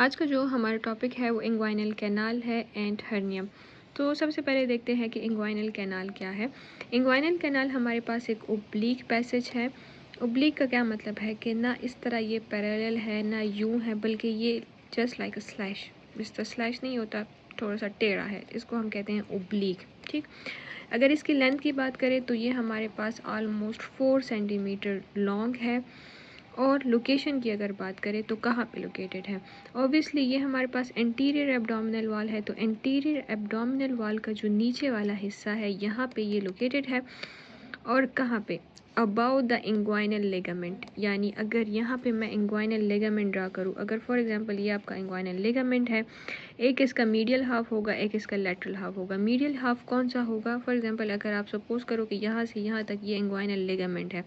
आज का जो हमारा टॉपिक है वो इंग्वाइनल कैनाल है एंड हर्नियम। तो सबसे पहले देखते हैं कि इंग्वाइनल कैनाल क्या है। इंग्वाइनल कैनाल हमारे पास एक ओब्लीक पैसेज है। ओब्लीक का क्या मतलब है कि ना इस तरह ये पैरेलल है ना यूं है, बल्कि ये जस्ट लाइक अ स्लैश, इस तरह स्लैश नहीं होता, थोड़ा सा टेढ़ा है, इसको हम कहते हैं ओब्लीक। ठीक, अगर इसकी लेंथ की बात करें तो ये हमारे पास ऑलमोस्ट 4 सेंटीमीटर लॉन्ग है। और लोकेशन की अगर बात करें तो कहाँ पे लोकेटेड है, ऑब्वियसली ये हमारे पास एंटीरियर एब्डोमिनल वॉल है, तो एंटीरियर एब्डोमिनल वॉल का जो नीचे वाला हिस्सा है यहाँ पे ये लोकेटेड है। और कहाँ पे, अबाउ द इंग्वाइनल लिगामेंट, यानी अगर यहाँ पे मैं इंग्वाइनल लिगामेंट ड्रा करूँ, अगर फॉर एग्जांपल ये आपका इंग्वाइनल लिगामेंट है, एक इसका मीडियल हाफ होगा, एक इसका लेटरल हाफ होगा। मीडियल हाफ कौन सा होगा, फॉर एग्जांपल अगर आप सपोज करो कि यहाँ से यहाँ तक ये इंग्वाइनल लिगामेंट है,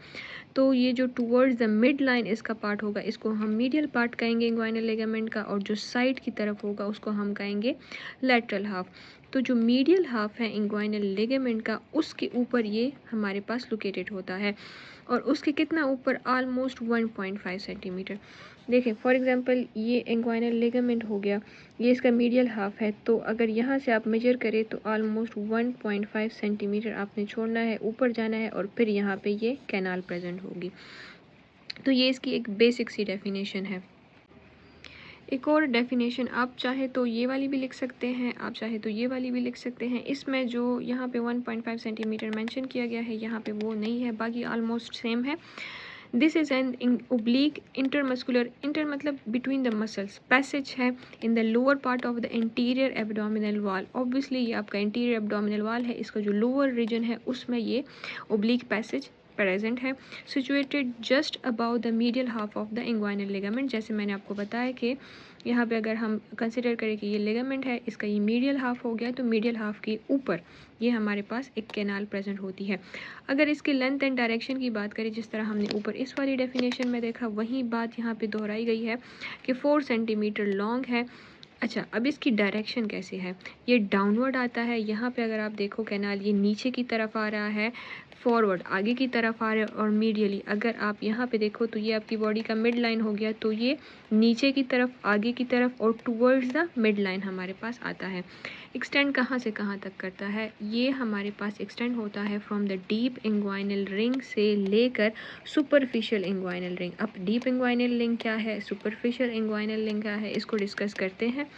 तो ये जो टूवर्ड्स द मिड लाइन इसका पार्ट होगा, इसको हम मीडियल पार्ट कहेंगे इंग्वाइनल लिगामेंट का, और जो साइड की तरफ होगा उसको हम कहेंगे लेटरल हाफ। तो जो मीडियल हाफ है इंग्वाइनल लिगामेंट का, उसके ऊपर ये हमारे पास लोकेटेड होता है, और उसके कितना ऊपर, ऑलमोस्ट 1.5 सेंटीमीटर। देखें फॉर एग्जांपल ये इंग्वाइनल लिगामेंट हो गया, ये इसका मीडियल हाफ है, तो अगर यहाँ से आप मेजर करें तो ऑलमोस्ट 1.5 सेंटीमीटर आपने छोड़ना है, ऊपर जाना है, और फिर यहाँ पे ये कैनाल प्रेजेंट होगी। तो ये इसकी एक बेसिक सी डेफिनेशन है। एक और डेफिनेशन आप चाहे तो ये वाली भी लिख सकते हैं, आप चाहे तो ये वाली भी लिख सकते हैं। इसमें जो यहाँ पे 1.5 सेंटीमीटर मेंशन किया गया है, यहाँ पे वो नहीं है, बाकी ऑलमोस्ट सेम है। This is an oblique intermuscular, inter मतलब बिटवीन द मसल्स, पैसेज है in the lower part of the interior abdominal wall. Obviously ये आपका इंटीरियर एब्डोमिनल वॉल है, इसका जो लोअर रीजन है उसमें ये ओब्लीक पैसेज प्रेजेंट है, situated just about the medial half of the inguinal ligament. जैसे मैंने आपको बताया कि यहाँ पे अगर हम कंसिडर करें कि ये लिगामेंट है, इसका ये मीडियल हाफ हो गया, तो मीडियल हाफ के ऊपर ये हमारे पास एक कैनाल प्रेजेंट होती है। अगर इसकी लेंथ एंड डायरेक्शन की बात करें, जिस तरह हमने ऊपर इस वाली डेफिनेशन में देखा, वही बात यहाँ पे दोहराई गई है कि 4 सेंटीमीटर लॉन्ग है। अच्छा, अब इसकी डायरेक्शन कैसे है, ये डाउनवर्ड आता है। यहाँ पे अगर आप देखो कैनाल ये नीचे की तरफ आ रहा है, फॉरवर्ड आगे की तरफ आ रहा है, और मीडियली अगर आप यहाँ पे देखो तो ये आपकी बॉडी का मिड लाइन हो गया, तो ये नीचे की तरफ, आगे की तरफ, और टूवर्ड्स द मिड लाइन हमारे पास आता है। एक्सटेंड कहाँ से कहाँ तक करता है, ये हमारे पास एक्सटेंड होता है from the deep inguinal ring से लेकर सुपरफिशियल इंग्वाइनल रिंग। अब डीप इंग्वाइनल रिंग क्या है, सुपरफिशियल इंग्वाइनल रिंग क्या है, इसको डिस्कस करते हैं।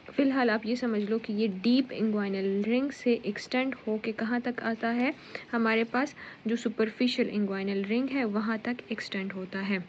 फिलहाल आप ये समझ लो कि ये डीप इंग्वाइनल रिंग से एक्सटेंड हो के कहाँ तक आता है, हमारे पास जो सुपरफिशियल इंग्वाइनल रिंग है वहाँ तक एक्सटेंड होता है।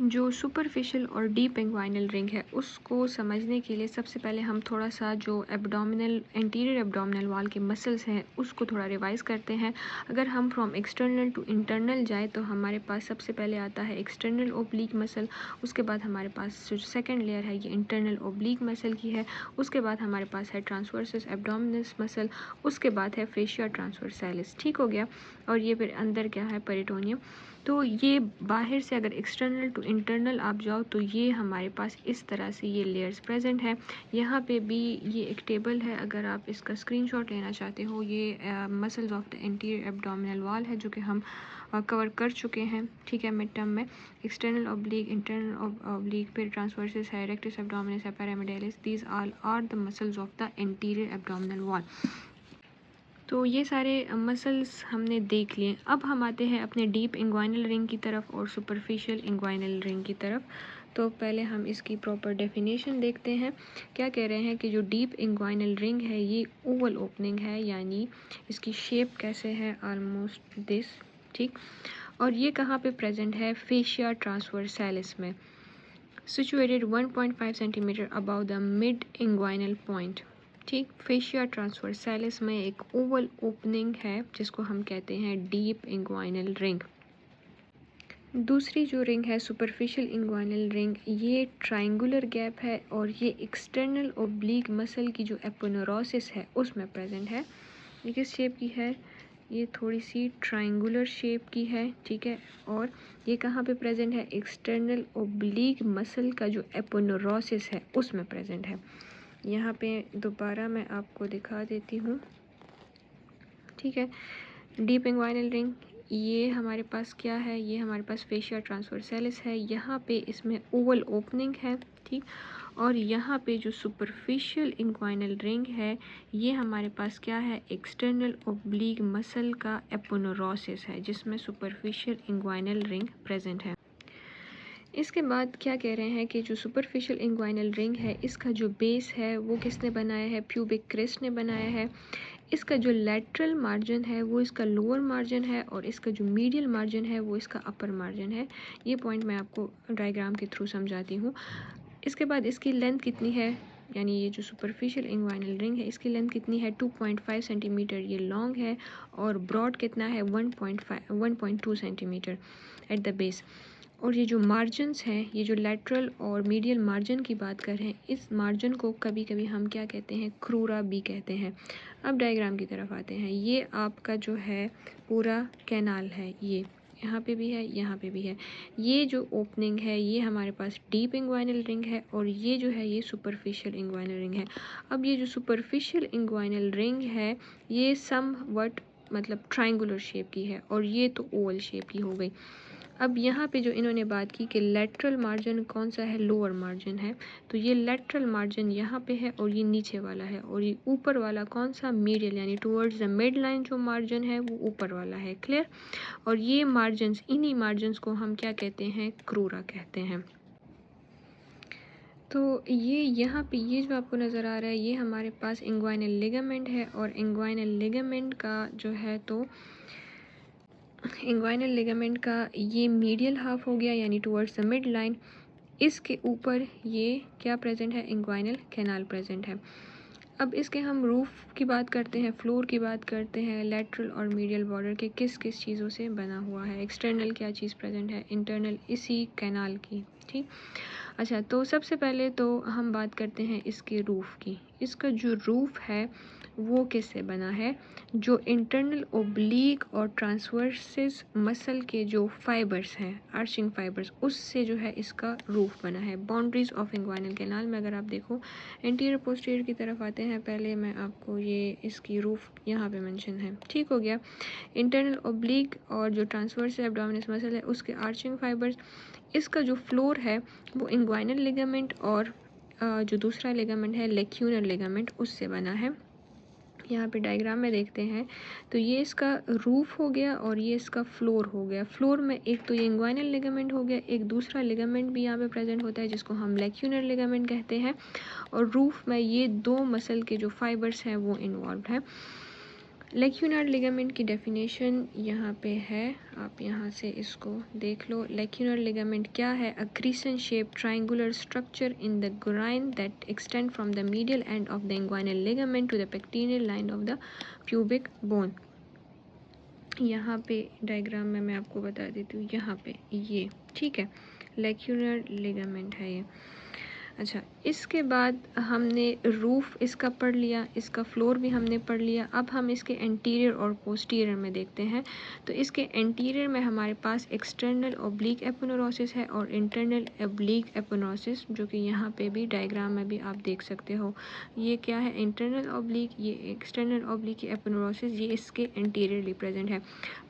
जो सुपरफिशियल और डीप इंग्वाइनल रिंग है उसको समझने के लिए सबसे पहले हम थोड़ा सा जो एब्डोमिनल, एंटीरियर एब्डोमिनल वॉल के मसल्स हैं उसको थोड़ा रिवाइज करते हैं। अगर हम फ्रॉम एक्सटर्नल टू इंटरनल जाए तो हमारे पास सबसे पहले आता है एक्सटर्नल ओब्लीक मसल, उसके बाद हमारे पास जो सेकेंड लेयर है ये इंटरनल ओब्लीक मसल की है, उसके बाद हमारे पास है ट्रांसवर्सस एब्डोमिनस मसल, उसके बाद है फेशिया ट्रांसवर्सैलिस। ठीक हो गया, और ये फिर अंदर क्या है, पेरिटोनियम। तो ये बाहर से अगर एक्सटर्नल टू इंटरनल आप जाओ तो ये हमारे पास इस तरह से ये लेयर्स प्रेजेंट है। यहाँ पे भी ये एक टेबल है, अगर आप इसका स्क्रीनशॉट लेना चाहते हो, ये muscles of the anterior abdominal wall है जो कि हम कवर कर चुके हैं, ठीक है, मिड टर्म में। एक्सटर्नल ऑब्लिक, इंटरनल ऑब्लिक, फिर ट्रांसवर्सस है, रेक्टस एब्डोमिनस है, pyramidalis, these all are the muscles of the anterior abdominal wall. तो ये सारे मसल्स हमने देख लिए। अब हम आते हैं अपने डीप इंग्वाइनल रिंग की तरफ और सुपरफिशियल इंग्वाइनल रिंग की तरफ। तो पहले हम इसकी प्रॉपर डेफिनेशन देखते हैं। क्या कह रहे हैं कि जो डीप इंग्वाइनल रिंग है ये ओवल ओपनिंग है, यानी इसकी शेप कैसे है, ऑलमोस्ट दिस, ठीक। और ये कहाँ पे प्रेजेंट है, फेशिया ट्रांसवर्सैलिस में, situated 1.5 centimetre about the mid inguinal point, ठीक। फेशिया ट्रांसवर्सैलिस में एक ओवल ओपनिंग है जिसको हम कहते हैं डीप इंग्वाइनल रिंग। दूसरी जो रिंग है सुपरफिशियल इंग्वाइनल रिंग, ये ट्रायंगुलर गैप है और ये एक्सटर्नल ओब्लीक मसल की जो एपोनेरोसिस है उसमें प्रेजेंट है। ये किस शेप की है, ये थोड़ी सी ट्रायंगुलर शेप की है, ठीक है। और ये कहाँ पे प्रेजेंट है, एक्सटर्नल ओब्लीक मसल का जो एपोनेरोसिस है उसमें प्रेजेंट है। यहाँ पे दोबारा मैं आपको दिखा देती हूँ, ठीक है। डीप इंग्वाइनल रिंग, ये हमारे पास क्या है, ये हमारे पास फेशिया ट्रांसवर्सैलिस है, यहाँ पे इसमें ओवल ओपनिंग है, ठीक। और यहाँ पे जो सुपरफिशियल इंग्वाइनल रिंग है ये हमारे पास क्या है, एक्सटर्नल ओब्लिक मसल का एपोनेुरोसिस है जिसमें सुपरफिशियल इंग्वाइनल रिंग प्रेजेंट है। इसके बाद क्या कह रहे हैं कि जो सुपरफिशियल इंग्वाइनल रिंग है इसका जो बेस है वो किसने बनाया है, प्यूबिक क्रेस्ट ने बनाया है। इसका जो लैटरल मार्जिन है वो इसका लोअर मार्जिन है और इसका जो मीडियल मार्जिन है वो इसका अपर मार्जिन है। ये पॉइंट मैं आपको डायग्राम के थ्रू समझाती हूँ। इसके बाद इसकी लेंथ कितनी है, यानी ये जो सुपरफिशियल इंग्वाइनल रिंग है इसकी लेंथ कितनी है, 2.5 सेंटीमीटर ये लॉन्ग है और ब्रॉड कितना है, 1.2 सेंटीमीटर एट द बेस। और ये जो मार्जिन्स हैं, ये जो लैटरल और मीडियल मार्जिन की बात कर रहे हैं, इस मार्जिन को कभी कभी हम क्या कहते हैं, क्रूरा भी कहते हैं। अब डायग्राम की तरफ आते हैं। ये आपका जो है पूरा कैनाल है, ये यहाँ पे भी है, यहाँ पे भी है। ये जो ओपनिंग है ये हमारे पास डीप इंग्वाइनल रिंग है और ये जो है ये सुपरफिशियल इंग्वाइनल रिंग है। अब ये जो सुपरफिशियल इंग्वाइनल रिंग है ये समवट मतलब ट्रायंगुलर शेप की है और ये तो ओवल शेप की हो गई। अब यहाँ पे जो इन्होंने बात की कि लेटरल मार्जिन कौन सा है, लोअर मार्जिन है, तो ये लेटरल मार्जिन यहाँ पे है और ये नीचे वाला है और ये ऊपर वाला कौन सा, मीडियल, यानी टुवर्ड्स द मिड लाइन जो मार्जिन है वो ऊपर वाला है। क्लियर। और ये मार्जिन्स, इन्हीं मार्जिन्स को हम क्या कहते हैं, क्रूरा कहते हैं। तो ये यहाँ पे ये जो आपको नज़र आ रहा है ये हमारे पास इंग्वाइनल लिगामेंट है और इंग्वाइनल लिगामेंट का जो है तो इंग्वाइनल लिगामेंट का ये मीडियल हाफ हो गया यानी टुवर्ड्स द मिड लाइन। इसके ऊपर ये क्या प्रेजेंट है, इंग्वाइनल कैनाल प्रेजेंट है। अब इसके हम रूफ की बात करते हैं, फ्लोर की बात करते हैं, लेटरल और मीडियल बॉर्डर के किस किस चीज़ों से बना हुआ है, एक्सटर्नल क्या चीज़ प्रेजेंट है, इंटरनल इसी कैनाल की, ठीक। अच्छा, तो सबसे पहले तो हम बात करते हैं इसके रूफ़ की। इसका जो रूफ़ है वो किससे बना है, जो इंटरनल ओब्लीक और ट्रांसवर्सिस मसल के जो फाइबर्स हैं, आर्चिंग फाइबर्स, उससे जो है इसका रूफ़ बना है। बाउंड्रीज ऑफ इंग्वाइनल कैनाल में अगर आप देखो इंटीरियर पोस्टीरियर की तरफ आते हैं, पहले मैं आपको ये इसकी रूफ़ यहाँ पे मेंशन है, ठीक हो गया। इंटरनल ओब्लीक और जो ट्रांसवर्स एब्डोमिनस मसल है उसके आर्चिंग फाइबर्स। इसका जो फ्लोर है वो इंग्वाइनल लिगामेंट और जो दूसरा लिगामेंट है लेक्यूनर लिगामेंट उससे बना है। यहाँ पे डायग्राम में देखते हैं तो ये इसका रूफ हो गया और ये इसका फ्लोर हो गया। फ्लोर में एक तो ये इंग्वाइनल लिगामेंट हो गया, एक दूसरा लिगामेंट भी यहाँ पे प्रेजेंट होता है जिसको हम लेक्यूनर लिगामेंट कहते हैं, और रूफ में ये दो मसल के जो फाइबर्स हैं वो इन्वॉल्व है। लेक्यूनर लिगामेंट की डेफिनेशन यहाँ पे है, आप यहाँ से इसको देख लो। लेक्यूनर लिगामेंट क्या है, a crescent shape triangular structure in the groin that extends from the medial end of the inguinal ligament to the pectineal line of the pubic bone. यहाँ पे डायग्राम में मैं आपको बता देती हूँ, यहाँ पे ये, ठीक है, लेक्यूनर लिगामेंट है ये। अच्छा, इसके बाद हमने रूफ़ इसका पढ़ लिया, इसका फ्लोर भी हमने पढ़ लिया। अब हम इसके एंटीरियर और पोस्टीरियर में देखते हैं। तो इसके एंटीरियर में हमारे पास एक्सटर्नल ओब्लीक एपोनेुरोसिस है और इंटरनल ओब्लीक एपोनेुरोसिस, जो कि यहाँ पे भी डायग्राम में भी आप देख सकते हो। ये क्या है, इंटरनल ओब्लीक, ये एक्सटर्नल ओब्लीक एपोनेुरोसिस, ये इसके एंटीरियरली प्रेजेंट है।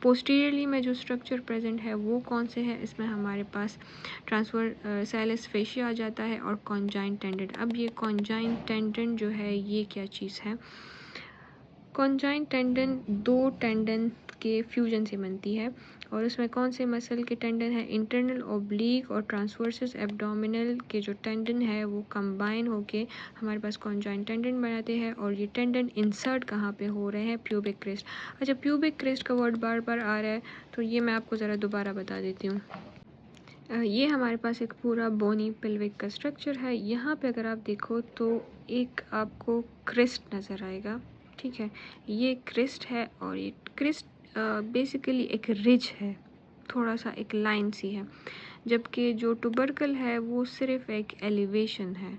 पोस्टीरियरली में जो स्ट्रक्चर प्रेजेंट है वो कौन से है, इसमें हमारे पास ट्रांसवर्सैलिस फेशिया आ जाता है और कॉन्जाइन टेंडन। अब ये कॉन्जाइन टेंडन जो है ये क्या चीज़ है, कॉन्जाइन टेंडन दो टेंडन के फ्यूजन से बनती है और उसमें कौन से मसल के टेंडन है, इंटरनल ओब्लीक और ट्रांसवर्सिस एब्डोमिनल के जो टेंडन है वो कंबाइन होके हमारे पास कॉन्जाइन टेंडन बनाते हैं और ये टेंडन इंसर्ट कहाँ पे हो रहे हैं, प्यूबिक क्रेस्ट। अच्छा, प्यूबिक क्रेस्ट का वर्ड बार बार आ रहा है तो ये मैं आपको ज़रा दोबारा बता देती हूँ। ये हमारे पास एक पूरा बोनी पेल्विक का स्ट्रक्चर है। यहाँ पे अगर आप देखो तो एक आपको क्रेस्ट नज़र आएगा, ठीक है, ये क्रेस्ट है और ये क्रेस्ट बेसिकली एक रिज है, थोड़ा सा एक लाइन सी है, जबकि जो टुबरकल है वो सिर्फ एक एलिवेशन है,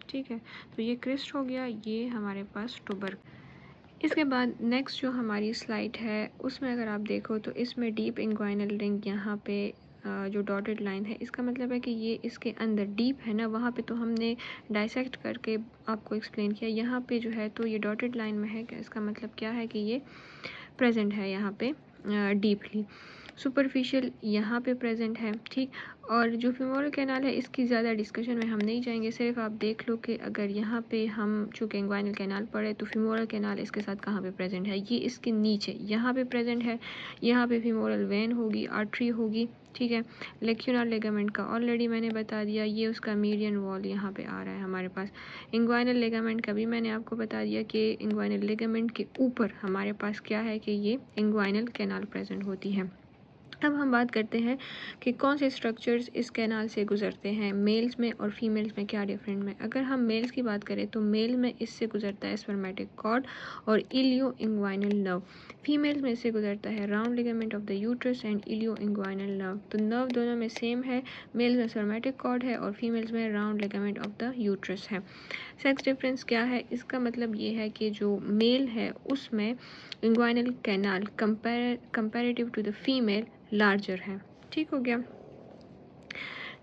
ठीक है। तो ये क्रेस्ट हो गया, ये हमारे पास टुबरकल। इसके बाद नेक्स्ट जो हमारी स्लाइड है उसमें अगर आप देखो तो इसमें डीप इंग्वाइनल रिंग यहाँ पे जो डॉटेड लाइन है, इसका मतलब है कि ये इसके अंदर डीप है ना, वहाँ पे तो हमने डाइसेक्ट करके आपको एक्सप्लेन किया। यहाँ पे जो है तो ये डॉटेड लाइन में है, क्या इसका मतलब क्या है कि ये प्रेजेंट है यहाँ पे डीपली। सुपरफिशियल यहाँ पे प्रेजेंट है, ठीक। और जो फीमोरल कैनाल है इसकी ज़्यादा डिस्कशन में हम नहीं जाएंगे, सिर्फ आप देख लो कि अगर यहाँ पे हम चूँकि इंग्वाइनल कैनाल पढ़े तो फीमोरल कैनाल इसके साथ कहाँ पे प्रेजेंट है, ये इसके नीचे यहाँ पे प्रेजेंट है। यहाँ पे फीमोरल वेन होगी, आर्टरी होगी, ठीक है। लेक्यूनर लिगामेंट का ऑलरेडी मैंने बता दिया, ये उसका मीडियन वॉल यहाँ पे आ रहा है हमारे पास। इंग्वाइनल लिगामेंट का भी मैंने आपको बता दिया कि इंग्वाइनल लिगामेंट के ऊपर हमारे पास क्या है कि ये इंग्वाइनल कैनाल प्रेजेंट होती है। अब हम बात करते हैं कि कौन से स्ट्रक्चर्स इस कैनाल से गुजरते हैं, मेल्स में और फीमेल्स में क्या डिफरेंट में। अगर हम मेल्स की बात करें तो मेल में इससे गुजरता है स्पर्मेटिक कॉर्ड और इलियो इंग्वाइनल नर्व। फीमेल्स में इससे गुजरता है round ligament of the uterus and इलियो inguinal nerve. तो नर्व दोनों में सेम है, मेल्स में स्पर्मेटिक कॉर्ड है और फीमेल्स में round ligament of the uterus है। सेक्स डिफरेंस क्या है, इसका मतलब ये है कि जो मेल है उसमें inguinal canal comparative to the female larger है, ठीक हो गया।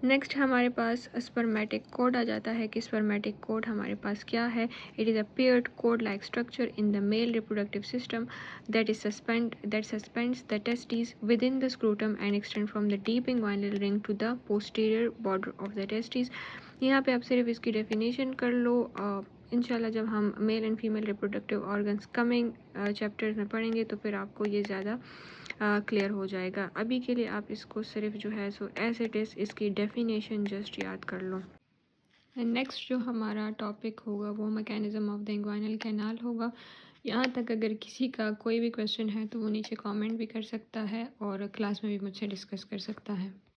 नेक्स्ट हमारे पास स्पर्मेटिक कोड आ जाता है कि स्पर्मेटिक कोड हमारे पास क्या है। It is a paired code like structure in the male reproductive system that suspends the testes within the scrotum and extend from the deep inguinal ring to the posterior border of the testes। यहाँ पे आप सिर्फ इसकी definition कर लो, इंशाल्लाह जब हम male and female reproductive organs coming chapters में पढ़ेंगे तो फिर आपको ये ज़्यादा क्लियर हो जाएगा। अभी के लिए आप इसको सिर्फ जो है सो एज इट इज़ इसकी डेफिनेशन जस्ट याद कर लो। नेक्स्ट जो हमारा टॉपिक होगा वो mechanism of the inguinal canal होगा। यहाँ तक अगर किसी का कोई भी क्वेश्चन है तो वो नीचे कमेंट भी कर सकता है और क्लास में भी मुझसे डिस्कस कर सकता है।